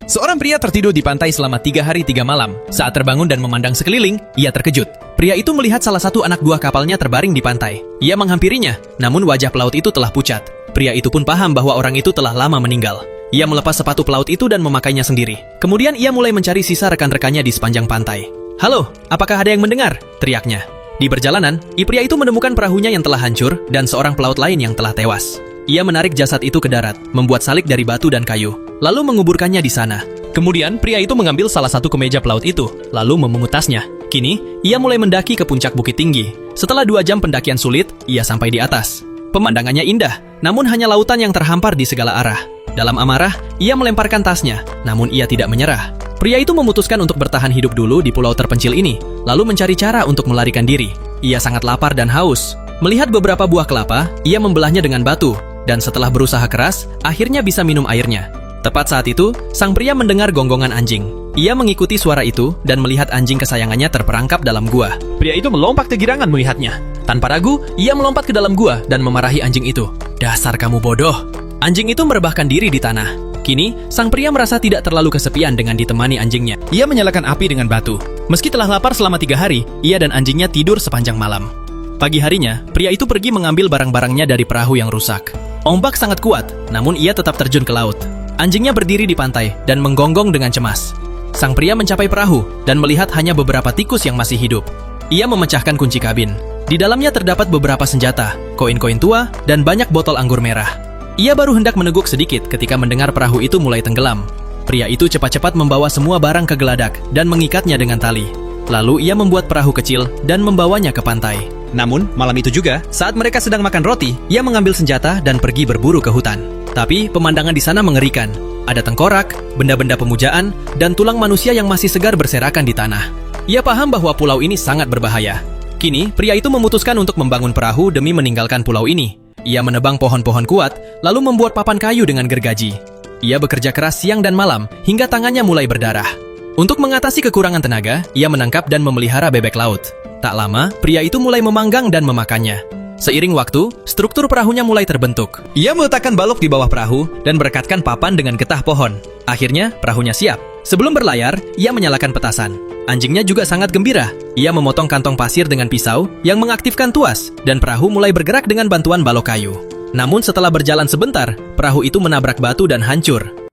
Seorang pria tertidur di pantai selama 3 hari 3 malam. Saat terbangun dan memandang sekeliling, ia terkejut. Pria itu melihat salah satu anak buah kapalnya terbaring di pantai. Ia menghampirinya, namun wajah pelaut itu telah pucat. Pria itu pun paham bahwa orang itu telah lama meninggal. Ia melepas sepatu pelaut itu dan memakainya sendiri. Kemudian ia mulai mencari sisa rekan-rekannya di sepanjang pantai. "Halo, apakah ada yang mendengar?" teriaknya. Di perjalanan, pria itu menemukan perahunya yang telah hancur dan seorang pelaut lain yang telah tewas. Ia menarik jasad itu ke darat, membuat salik dari batu dan kayu, lalu menguburkannya di sana. Kemudian, pria itu mengambil salah satu kemeja pelaut itu, lalu memungut tasnya. Kini, ia mulai mendaki ke puncak bukit tinggi. Setelah 2 jam pendakian sulit, ia sampai di atas. Pemandangannya indah, namun hanya lautan yang terhampar di segala arah. Dalam amarah, ia melemparkan tasnya, namun ia tidak menyerah. Pria itu memutuskan untuk bertahan hidup dulu di pulau terpencil ini, lalu mencari cara untuk melarikan diri. Ia sangat lapar dan haus. Melihat beberapa buah kelapa, ia membelahnya dengan batu, dan setelah berusaha keras, akhirnya bisa minum airnya. Tepat saat itu, sang pria mendengar gonggongan anjing. Ia mengikuti suara itu dan melihat anjing kesayangannya terperangkap dalam gua. Pria itu melompat kegirangan melihatnya. Tanpa ragu, ia melompat ke dalam gua dan memarahi anjing itu. "Dasar kamu bodoh!" Anjing itu merebahkan diri di tanah. Kini, sang pria merasa tidak terlalu kesepian dengan ditemani anjingnya. Ia menyalakan api dengan batu. Meski telah lapar selama 3 hari, ia dan anjingnya tidur sepanjang malam. Pagi harinya, pria itu pergi mengambil barang-barangnya dari perahu yang rusak. Ombak sangat kuat, namun ia tetap terjun ke laut. Anjingnya berdiri di pantai dan menggonggong dengan cemas. Sang pria mencapai perahu dan melihat hanya beberapa tikus yang masih hidup. Ia memecahkan kunci kabin. Di dalamnya terdapat beberapa senjata, koin-koin tua, dan banyak botol anggur merah. Ia baru hendak meneguk sedikit ketika mendengar perahu itu mulai tenggelam. Pria itu cepat-cepat membawa semua barang ke geladak dan mengikatnya dengan tali. Lalu ia membuat perahu kecil dan membawanya ke pantai. Namun, malam itu juga, saat mereka sedang makan roti, ia mengambil senjata dan pergi berburu ke hutan. Tapi, pemandangan di sana mengerikan. Ada tengkorak, benda-benda pemujaan, dan tulang manusia yang masih segar berserakan di tanah. Ia paham bahwa pulau ini sangat berbahaya. Kini, pria itu memutuskan untuk membangun perahu demi meninggalkan pulau ini. Ia menebang pohon-pohon kuat, lalu membuat papan kayu dengan gergaji. Ia bekerja keras siang dan malam, hingga tangannya mulai berdarah. Untuk mengatasi kekurangan tenaga, ia menangkap dan memelihara bebek laut. Tak lama, pria itu mulai memanggang dan memakannya. Seiring waktu, struktur perahunya mulai terbentuk. Ia meletakkan balok di bawah perahu dan merekatkan papan dengan getah pohon. Akhirnya, perahunya siap. Sebelum berlayar, ia menyalakan petasan. Anjingnya juga sangat gembira. Ia memotong kantong pasir dengan pisau yang mengaktifkan tuas, dan perahu mulai bergerak dengan bantuan balok kayu. Namun setelah berjalan sebentar, perahu itu menabrak batu dan hancur.